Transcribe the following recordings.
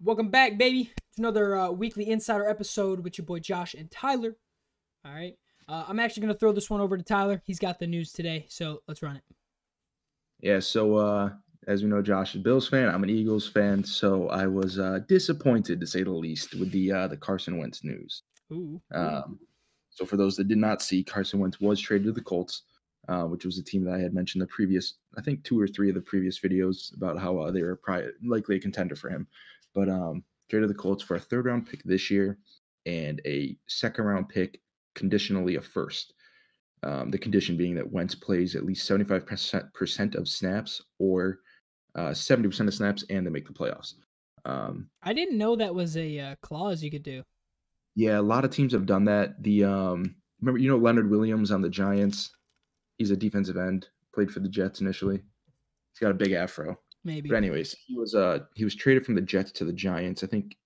Welcome back, baby, to another weekly Insider episode with your boy Josh and Tyler. All right. I'm actually going to throw this one over to Tyler. He's got the news today, so let's run it. Yeah, so as we know, Josh is a Bills fan. I'm an Eagles fan, so I was disappointed, to say the least, with the Carson Wentz news. Ooh. So for those that did not see, Carson Wentz was traded to the Colts, which was a team that I had mentioned the previous, I think 2 or 3 of the previous videos about how they were likely a contender for him. But traded to the Colts for a 3rd-round pick this year and a 2nd-round pick, conditionally a 1st. The condition being that Wentz plays at least 75% of snaps or 70% of snaps, and they make the playoffs. I didn't know that was a clause you could do. Yeah, a lot of teams have done that. Remember, Leonard Williams on the Giants? He's a defensive end, played for the Jets initially. He's got a big afro. Maybe. But anyways, he was traded from the Jets to the Giants, I think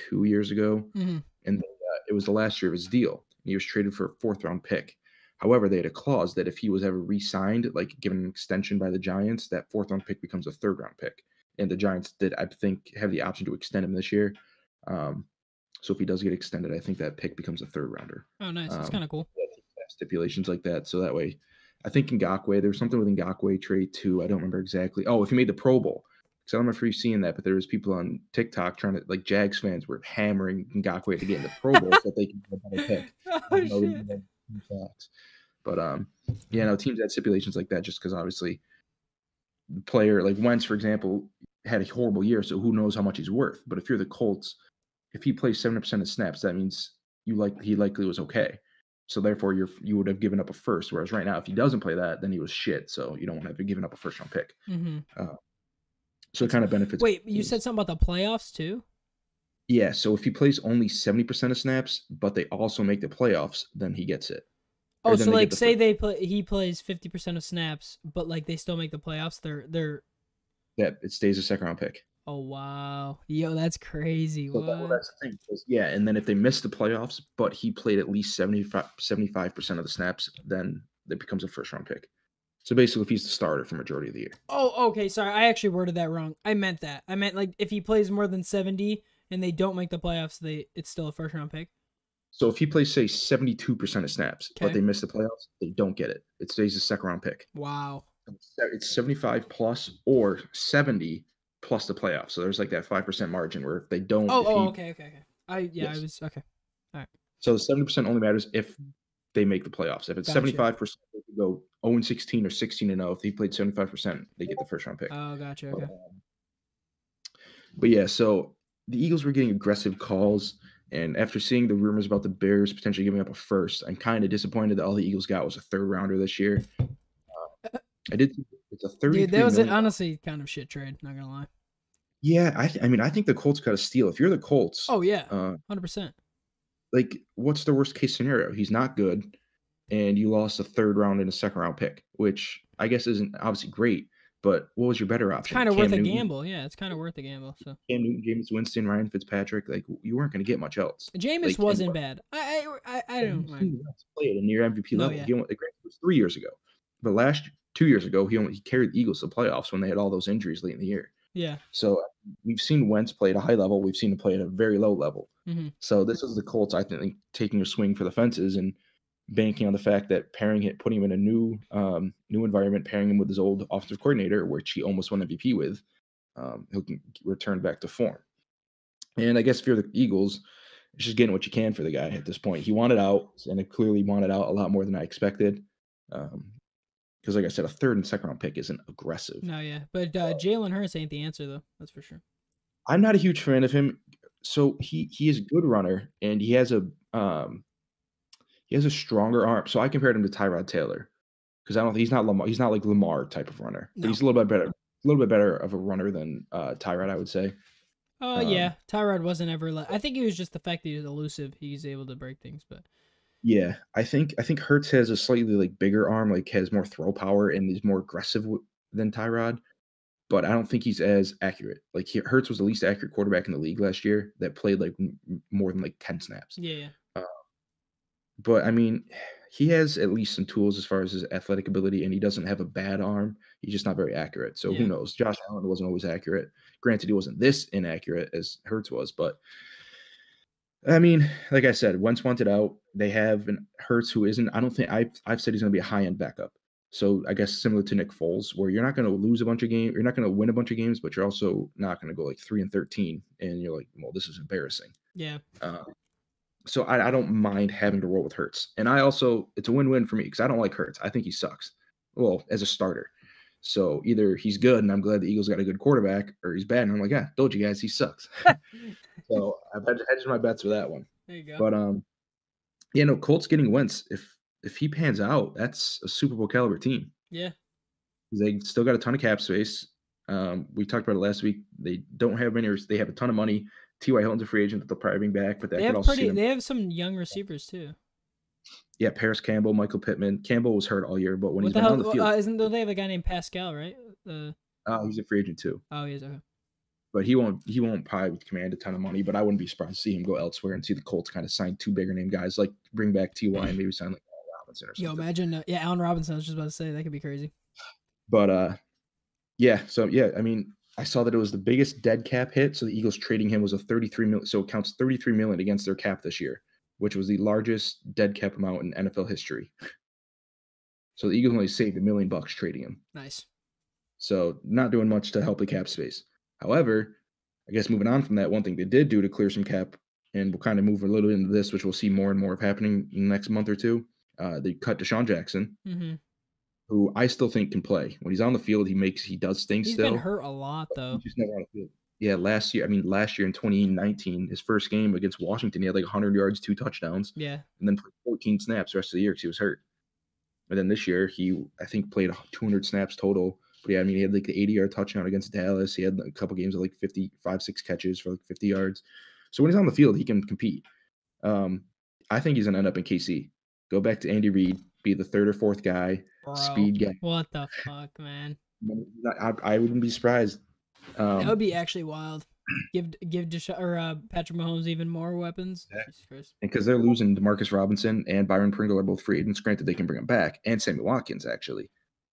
2 years ago. Mm-hmm. And it was the last year of his deal. He was traded for a 4th-round pick. However, they had a clause that if he was ever re-signed, like given an extension by the Giants, that 4th-round pick becomes a 3rd-round pick. And the Giants did, I think, have the option to extend him this year. So if he does get extended, I think that pick becomes a 3rd-rounder. Oh, nice. That's kind of cool. Stipulations like that. So that way, I think Ngakoue, there was something with Ngakoue trade too. I don't remember exactly. Oh, if he made the Pro Bowl. Because I don't remember if you've seen that, but there was people on TikTok trying to, like, Jags fans were hammering Ngakoue to get in the Pro Bowl so that they can get a better pick. Oh, shit. But teams had stipulations like that just because obviously the player, like Wentz, for example, had a horrible year, so who knows how much he's worth. But if you're the Colts, if he plays 70% of snaps, that means he likely was okay. So therefore, you would have given up a 1st. Whereas right now, if he doesn't play that, then he was shit. So you don't want to have given up a 1st-round pick. Mm-hmm. So it kind of benefits. Wait, you said something about the playoffs too? Yeah. So if he plays only 70% of snaps, but they also make the playoffs, then he gets it. Oh, so like say he plays 50% of snaps, but like they still make the playoffs. They're it stays a 2nd-round pick. Oh wow, yo, that's crazy. So that's the thing. Yeah, and then if they miss the playoffs, but he played at least 75% of the snaps, then it becomes a 1st-round pick. So basically, if he's the starter for majority of the year. Oh, okay. Sorry, I actually worded that wrong. I meant that. I meant like if he plays more than 70 and they don't make the playoffs, it's still a 1st-round pick. So if he plays, say, 72% of snaps, but they miss the playoffs, they don't get it. It stays a 2nd-round pick. Wow. It's 75 plus or 70 plus the playoffs. So there's like that 5% margin where if they don't. Okay. I was okay. All right. So the 70% only matters if they make the playoffs. If it's 75%, they could go 0-16 or 16-0. If he played 75%, they get the 1st-round pick. Oh, gotcha. Okay. But yeah, so the Eagles were getting aggressive calls. And after seeing the rumors about the Bears potentially giving up a 1st, I'm kind of disappointed that all the Eagles got was a 3rd-rounder this year. I did. It's a 30. Dude, that was honestly kind of shit trade. Not gonna lie. Yeah, I think the Colts got a steal. If you're the Colts, oh yeah, 100%. Like, what's the worst case scenario? He's not good, and you lost a 3rd round and a 2nd-round pick, which I guess isn't obviously great. But what was your better option? It's kind of worth a gamble. Yeah, it's kind of worth a gamble. So Cam Newton, Jameis Winston, Ryan Fitzpatrick, like you weren't going to get much else. Jameis wasn't bad. I don't mind. Played a near MVP level. Yeah. It was 3 years ago, but 2 years ago he carried the Eagles to the playoffs when they had all those injuries late in the year. Yeah. So we've seen Wentz play at a high level. We've seen him play at a very low level. Mm-hmm. So this is the Colts, I think, taking a swing for the fences and banking on the fact that putting him in a new environment, pairing him with his old offensive coordinator, which he almost won MVP with, he'll return back to form. And I guess if you're the Eagles, it's just getting what you can for the guy at this point. He wanted out, and it clearly wanted out a lot more than I expected. Because, like I said, a 3rd and 2nd-round pick isn't aggressive. No, yeah. But Jalen Hurts ain't the answer, though. That's for sure. I'm not a huge fan of him. So he is a good runner, and he has a stronger arm. So I compared him to Tyrod Taylor because he's not Lamar. He's not like Lamar type of runner. No. But he's a little bit better of a runner than Tyrod, I would say. Yeah. Tyrod wasn't ever. I think it was just the fact that he was elusive. He's able to break things, but. Yeah, I think Hurts has a slightly like bigger arm, like has more throw power and is more aggressive than Tyrod, but I don't think he's as accurate. Like Hurts was the least accurate quarterback in the league last year that played like more than like 10 snaps. Yeah. But I mean, he has at least some tools as far as his athletic ability, and he doesn't have a bad arm. He's just not very accurate. So who Yeah. knows? Josh Allen wasn't always accurate. Granted, he wasn't this inaccurate as Hurts was, but I mean, like I said, Wentz wanted out. They have an Hurts who isn't. I don't think I've said he's going to be a high end backup. So I guess similar to Nick Foles, where you're not going to lose a bunch of games, you're not going to win a bunch of games, but you're also not going to go like 3-13, and you're like, well, this is embarrassing. Yeah. So I don't mind having to roll with Hurts, and it's a win-win for me because I don't like Hurts. I think he sucks. Well, as a starter. So either he's good, and I'm glad the Eagles got a good quarterback, or he's bad, and I'm like, yeah, told you guys, he sucks. So I've had to hedge my bets with that one. There you go. But Colts getting Wentz, if he pans out, that's a Super Bowl caliber team. Yeah. They still got a ton of cap space. We talked about it last week. They don't have many. They have a ton of money. T.Y. Hilton's a free agent that they'll probably bring back, but that could also see them. They have some young receivers too. Yeah, Paris Campbell, Michael Pittman. Campbell was hurt all year, but when he's been on the field, they have a guy named Pascal, right? he's a free agent too. Oh, he is, okay. But he won't probably command a ton of money. But I wouldn't be surprised to see him go elsewhere and see the Colts kind of sign two bigger name guys, like bring back T.Y. and maybe sign like Allen Robinson or something. Yo, imagine, Allen Robinson. I was just about to say that could be crazy. But yeah. So yeah, I mean, I saw that it was the biggest dead cap hit. So the Eagles trading him was a 33 million. So it counts 33 million against their cap this year, which was the largest dead cap amount in NFL history. So the Eagles only saved $1 million trading him. Nice. So not doing much to help the cap space. However, I guess moving on from that, one thing they did do to clear some cap, and we'll kind of move a little into this, which we'll see more and more of happening in the next month or two. They cut Deshaun Jackson, who I still think can play. When he's on the field, he does things still. He's been hurt a lot, though. He's just never on the field. Yeah, last year in 2019, his first game against Washington, he had like 100 yards, 2 touchdowns. Yeah. And then played 14 snaps the rest of the year because he was hurt. And then this year, I think, played 200 snaps total. But yeah, I mean, he had like the 80-yard touchdown against Dallas. He had a couple games of like 6 catches for like 50 yards. So when he's on the field, he can compete. I think he's going to end up in KC. Go back to Andy Reid, be the third or fourth guy, speed guy. What the fuck, man? I wouldn't be surprised. That would be actually wild. Give Patrick Mahomes even more weapons. Yeah. Because they're losing Demarcus Robinson and Byron Pringle are both free agents. Granted, they can bring them back, and Sammy Watkins actually.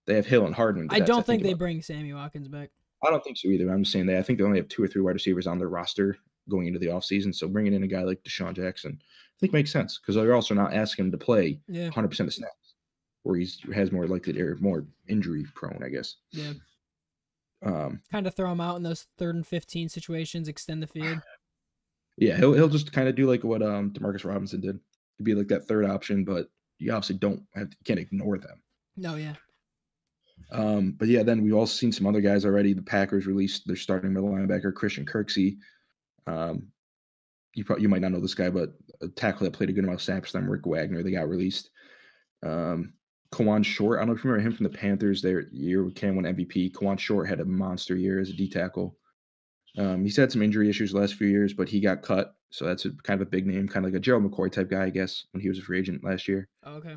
They have Hill and Hardman. I don't think they bring Sammy Watkins back. I don't think so either. I'm just saying I think they only have 2 or 3 wide receivers on their roster going into the offseason. So bringing in a guy like Deshaun Jackson, I think makes sense because they're also not asking him to play 100% of snaps, where he has more likely or more injury prone, I guess. Yeah. Kind of throw him out in those 3rd and 15 situations, extend the field. Yeah, he'll just kind of do like what Demarcus Robinson did. He'd be like that third option, but you obviously can't ignore them. No, yeah. But yeah, then we've also seen some other guys already. The Packers released their starting middle linebacker, Christian Kirksey. You might not know this guy, but a tackle that played a good amount of snaps for them, Rick Wagner, they got released. Kawan Short, I don't know if you remember him from the Panthers. Their year Cam won MVP. Kawan Short had a monster year as a D tackle. He's had some injury issues the last few years, but he got cut. So that's kind of a big name, kind of like a Gerald McCoy type guy, I guess, when he was a free agent last year. Oh, okay.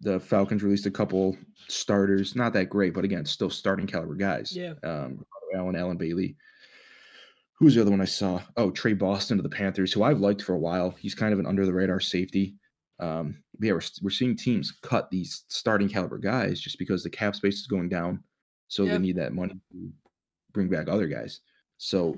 The Falcons released a couple starters, not that great, but again, still starting caliber guys. Yeah. Allen Bailey. Who's the other one I saw? Oh, Trey Boston to the Panthers, who I've liked for a while. He's kind of an under the radar safety. Yeah, we're seeing teams cut these starting caliber guys just because the cap space is going down, so they need that money to bring back other guys. So,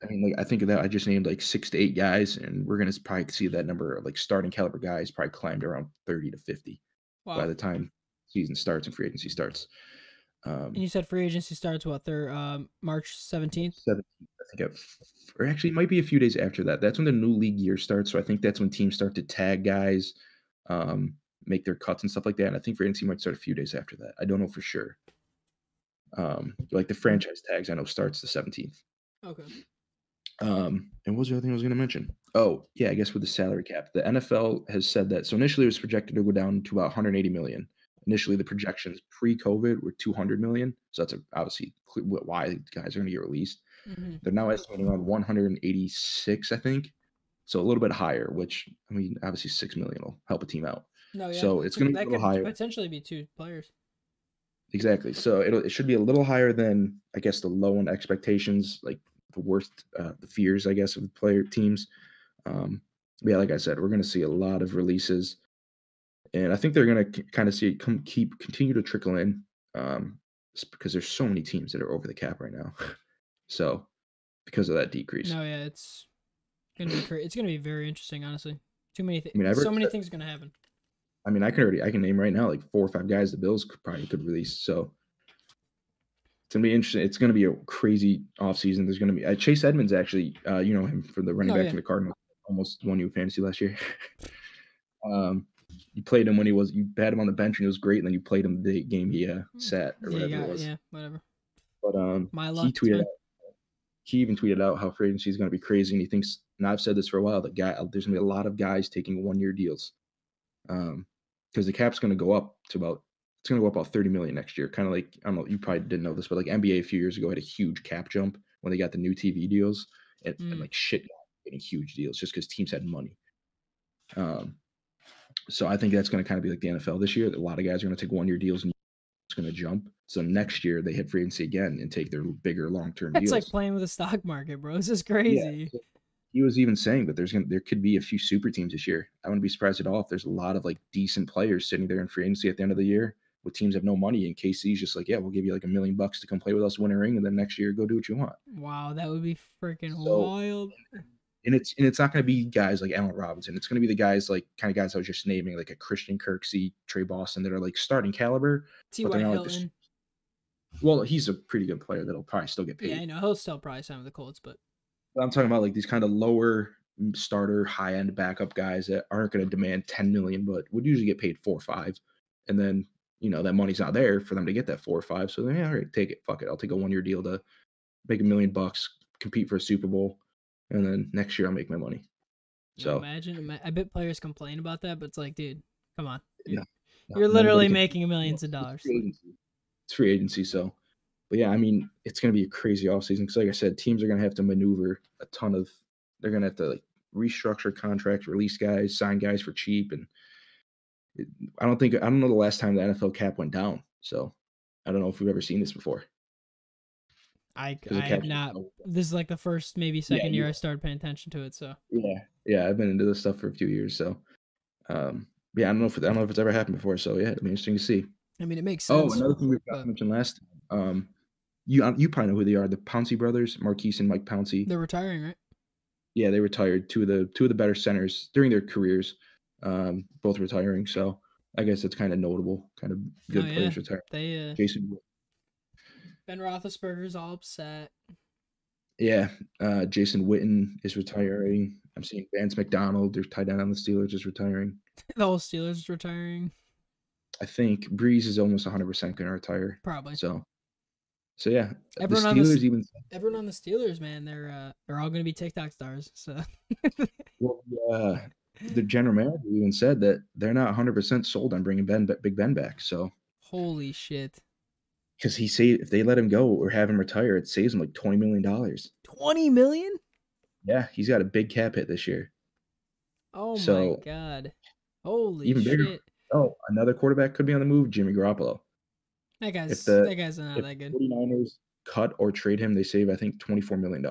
I mean, I think of that. I just named like 6 to 8 guys, and we're gonna probably see that number of like starting caliber guys probably climbed around 30 to 50 by the time season starts and free agency starts. And you said free agency starts what? March 17th? 17th, I think. Or actually, it might be a few days after that. That's when the new league year starts. So I think that's when teams start to tag guys, make their cuts and stuff like that. And I think free agency might start a few days after that. I don't know for sure. Like the franchise tags, I know starts the 17th. Okay. And what was the other thing I was going to mention? Oh, yeah, I guess with the salary cap, the NFL has said that. So initially it was projected to go down to about 180 million. Initially, the projections pre-COVID were 200 million. So that's obviously why guys are going to get released. Mm-hmm. They're now estimating around 186, I think. So a little bit higher, which, I mean, obviously 6 million will help a team out. No, yeah. So it's going to be a little higher. Potentially be 2 players. Exactly. So it should be a little higher than, I guess, the low end expectations, like the worst, the fears, I guess, of the player teams. But yeah, like I said, we're going to see a lot of releases, and I think they're going to kind of see it continue to trickle in, because there's so many teams that are over the cap right now. So because of that decrease, No, yeah, it's gonna be it's gonna be very interesting, honestly. Too many I mean, so many things are gonna happen. I mean, I can name right now like 4 or 5 guys the Bills could release. So it's gonna be interesting. It's gonna be a crazy offseason. There's gonna be Chase Edmonds actually. You know him for the running Oh back yeah. for the Cardinals. Almost won you a fantasy last year. You played him when you had him on the bench and he was great, and then you played him the game he sat or whatever it was. Yeah, whatever. But My luck. he even tweeted out how free agency is going to be crazy, and he thinks, and I've said this for a while, that there's going to be a lot of guys taking 1-year deals, because the cap's going to go up to about 30 million next year. Kind of like, I don't know, you probably didn't know this, but like NBA a few years ago had a huge cap jump when they got the new TV deals, and like shit getting huge deals just because teams had money. So I think that's going to kind of be like the NFL this year. A lot of guys are going to take 1-year deals and it's going to jump. So next year they hit free agency again and take their bigger long-term deals. It's like playing with the stock market, bro. This is crazy. Yeah. He was even saying that there could be a few super teams this year. I wouldn't be surprised at all if there's a lot of like decent players sitting there in free agency at the end of the year with teams that have no money, and KC's just like, yeah, we'll give you like $1 million to come play with us, win a ring, and then next year go do what you want. Wow, that would be freaking wild. And it's not going to be guys like Allen Robinson. It's going to be the guys like kind of guys I was just naming, like a Christian Kirksey, Trey Boston, that are like starting caliber. T.Y. Hilton. Well, he's a pretty good player that'll probably still get paid. Yeah, I know. He'll still probably sign with the Colts, but I'm talking about like these kind of lower starter, high end backup guys that aren't going to demand 10 million, but would usually get paid 4 or 5. And then, that money's not there for them to get that 4 or 5. So then, yeah, all right, take it. Fuck it. I'll take a 1-year deal to make $1 million, compete for a Super Bowl, and then next year I'll make my money. So imagine. I bet players complain about that, but it's like, dude, come on. You're literally making millions of dollars. It's free agency. So, but yeah, I mean, it's going to be a crazy offseason because, like I said, teams are going to have to maneuver a ton of. They're going to have to like restructure contracts, release guys, sign guys for cheap, and I don't know the last time the NFL cap went down. So, I don't know if we've ever seen this before. I have not. This is like the first, maybe second year I started paying attention to it. So yeah, I've been into this stuff for a few years. So, yeah, I don't know if it's ever happened before. So yeah, it'll be interesting to see. I mean, it makes sense. Oh, another thing we forgot to mention last time. You probably know who they are, the Pouncey brothers, Marquise and Mike Pouncey. They're retiring, right? Yeah, they retired. Two of the better centers during their careers, both retiring. So I guess it's kind of notable. Kind of good players retiring. Jason. Ben Roethlisberger's all upset. Yeah, Jason Witten is retiring. I'm seeing Vance McDonald, their tight end on the Steelers, is retiring. The whole Steelers is retiring. I think Breeze is almost 100% going to retire. Probably. So yeah, everyone on the Steelers, man, they're all going to be TikTok stars. So. Well, the general manager even said that they're not 100% sold on bringing Big Ben back. So. Holy shit. Because he said if they let him go or have him retire, it saves him like $20 million. 20 million? Yeah, he's got a big cap hit this year. Oh my god! Holy even shit! Bigger. Oh, another quarterback could be on the move. Jimmy Garoppolo. That guy's not that good. 49ers cut or trade him, they save I think $24 million.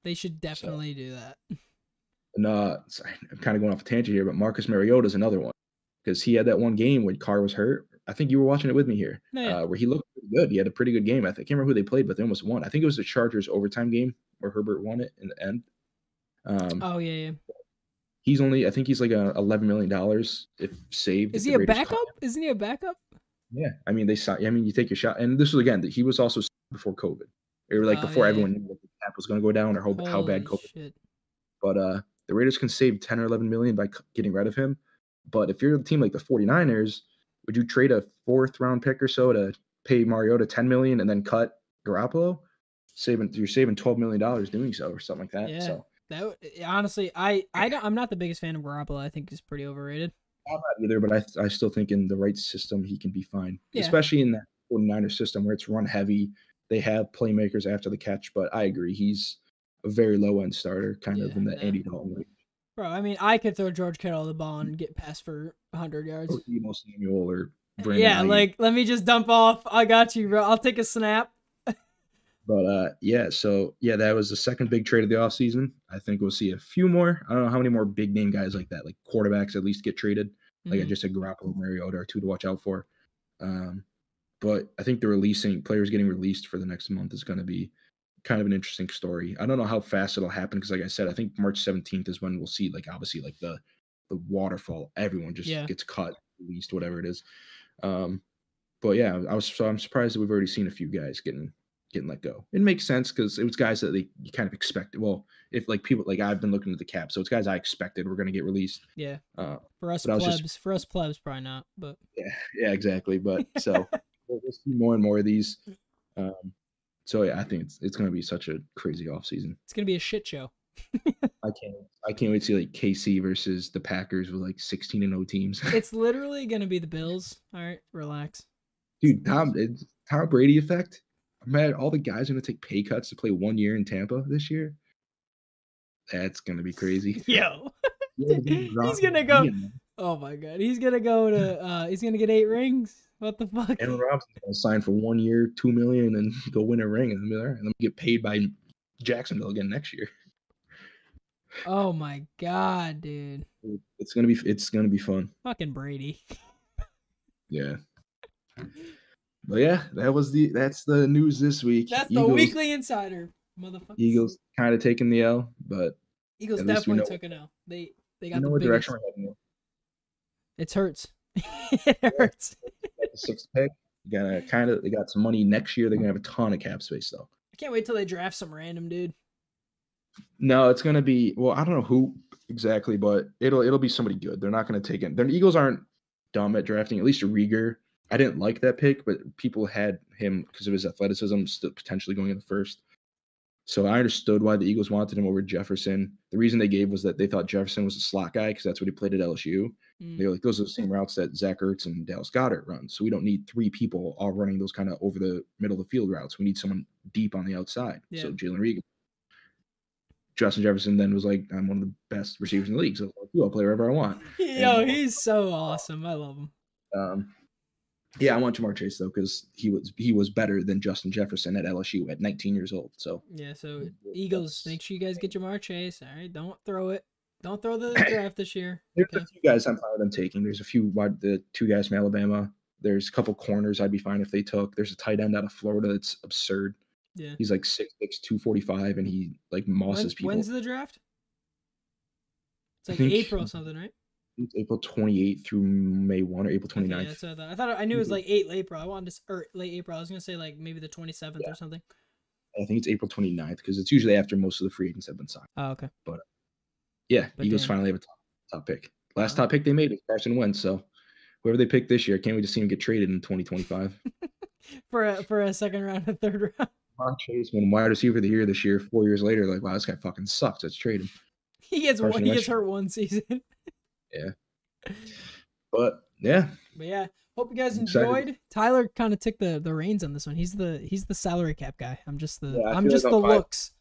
They should definitely do that. And sorry, I'm kind of going off a tangent here, but Marcus Mariota is another one because he had that one game when Carr was hurt. I think you were watching it with me here, where he looked pretty good. He had a pretty good game. I can't remember who they played, but they almost won. I think it was the Chargers overtime game where Herbert won it in the end. Yeah. I think he's like $11 million if saved. Is he a backup? Isn't he a backup? Yeah, I mean you take your shot, and this was again that he was also before COVID. They were like before everyone knew that the cap was going to go down or how bad COVID. Shit. But the Raiders can save 10 or 11 million by getting rid of him. But if you're a team like the 49ers, would you trade a 4th round pick or so to pay Mariota $10 million and then cut Garoppolo? You're saving $12 million doing so or something like that. Yeah. So honestly, I'm not the biggest fan of Garoppolo. I think he's pretty overrated. I'm not either, but I still think in the right system he can be fine, especially in that 49ers system where it's run heavy. They have playmakers after the catch, but I agree he's a very low end starter, kind of in the Andy Dalton range. Bro, I mean, I could throw George Kittle the ball and get past for 100 yards. Or Deebo Samuel or Brandon. Yeah, like let me just dump off. I got you, bro. I'll take a snap. But yeah, so yeah, that was the second big trade of the offseason. I think we'll see a few more. I don't know how many more big name guys like that, like quarterbacks at least get traded. Like I just said, Garoppolo, Mariota are two to watch out for. But I think the releasing players getting released for the next month is going to be kind of an interesting story. I don't know how fast it'll happen because, like I said, I think March 17th is when we'll see, like, obviously, like the waterfall. Everyone just gets cut, released, whatever it is. But yeah, I'm surprised that we've already seen a few guys getting let go. It makes sense because it was guys that you kind of expected. Well, if like people like I've been looking at the cap, so it's guys I expected were going to get released. Yeah. For us plebs, probably not. But yeah, exactly. But so we'll see more and more of these. So yeah, I think it's going to be such a crazy offseason. It's going to be a shit show. I can't wait to see like KC versus the Packers with like 16-0 teams. It's literally going to be the Bills. All right, relax. Dude, Tom Brady effect. Man, all the guys are going to take pay cuts to play 1 year in Tampa this year. That's going to be crazy. Yo. He's going to go. Oh my God. He's going to go to, he's going to get 8 rings. What the fuck? Aaron Robson's going to sign for 1 year, $2 million, and go win a ring. And let me get paid by Jacksonville again next year. Oh my God, dude. It's gonna be fun. Fucking Brady. Yeah. But yeah, that's the news this week. That's Eagles, the weekly insider, motherfucker. Eagles kind of taking the L, but Eagles definitely took an L. They got the what biggest. Direction we're heading. It hurts. It hurts. The 6th pick. They got some money next year. They're gonna have a ton of cap space though. I can't wait till they draft some random dude. No, it's gonna be I don't know who exactly, but it'll be somebody good. They're not gonna take it. The Eagles aren't dumb at drafting. At least Rieger. I didn't like that pick, but people had him because of his athleticism, still potentially going in the first. So I understood why the Eagles wanted him over Jefferson. The reason they gave was that they thought Jefferson was a slot guy because that's what he played at LSU. They were like, those are the same routes that Zach Ertz and Dallas Goedert run. So we don't need 3 people all running those kind of over the middle of the field routes. We need someone deep on the outside. Yeah. So Jalen Rieger. Justin Jefferson then was like, I'm one of the best receivers in the league. So I'll play wherever I want. Yo, he's so awesome. I love him. Yeah, I want Jamar Chase though because he was better than Justin Jefferson at LSU at 19 years old. So yeah, so Eagles, make sure you guys get Jamar Chase. All right, don't throw it. Don't throw the draft this year. There's a few guys I'm fine with them taking. There's the 2 guys from Alabama. There's a couple corners I'd be fine if they took. There's a tight end out of Florida that's absurd. Yeah, he's like 6'6", 245, and he like mosses people. When's the draft? It's like April something, right? It's April 28th through May 1 or April 29th. Okay, that's what I thought. I knew it was like late April. I wanted to or late April. I was gonna say like maybe the 27th or something. I think it's April 29th because it's usually after most of the free agents have been signed. Oh, okay. But yeah, Eagles finally have a top pick. Last top pick they made is CARSON WENTZ. So whoever they pick this year, can't wait to see him get traded in 2025 for a second round and third round. Chase won wide receiver of the year this year. 4 years later, like, wow, this guy fucking sucks. Let's trade him. He gets hurt one season. Yeah. But yeah. Hope you guys enjoyed. Tyler kind of took the reins on this one. He's the salary cap guy. I'm just the looks.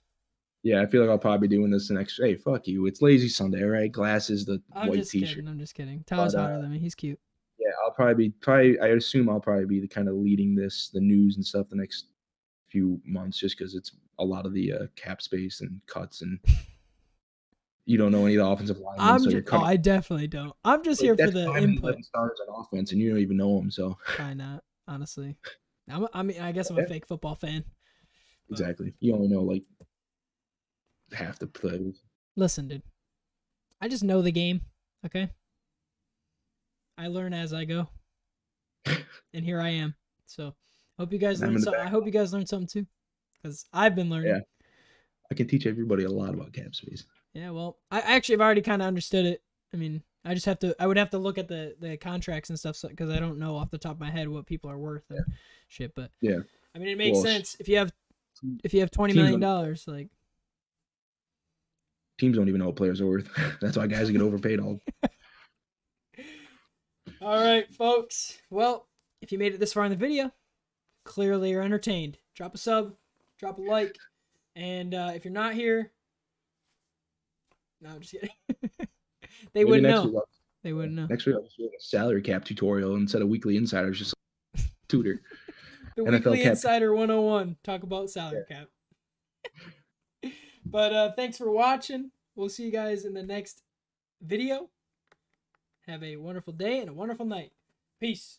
Yeah, I feel like I'll probably be doing this the next. Hey, fuck you! It's lazy Sunday, all right? Glasses, the white t-shirt. I'm just kidding. Tyler's hotter than me. He's cute. Yeah, I'll probably. I assume I'll probably be the kind of leading the news and stuff the next few months, just because it's a lot of the cap space and cuts and. You don't know any of the offensive linemen. I definitely don't. I'm just here for the input. Stars on offense, and you don't even know them. So why not? Honestly, I guess I'm a fake football fan. Exactly. You only know like half the plays. Listen, dude. I just know the game. Okay. I learn as I go, and here I am. So hope you guys learned something. I hope you guys learned something too, because I've been learning. Yeah. I can teach everybody a lot about cap space. Yeah, well, I actually have already kind of understood it. I mean, I would have to look at the contracts and stuff because I don't know off the top of my head what people are worth and shit. But yeah, I mean, it makes sense if you have $20 million, like teams don't even know what players are worth. That's why guys get overpaid all. All right, folks. Well, if you made it this far in the video, clearly you're entertained. Drop a sub, drop a like, and if you're not here. No, I'm just kidding. They wouldn't know. They wouldn't know. Next week, I'll just do a salary cap tutorial instead of weekly insiders, just tutor. The NFL Weekly cap. Insider 101. Talk about salary cap. But thanks for watching. We'll see you guys in the next video. Have a wonderful day and a wonderful night. Peace.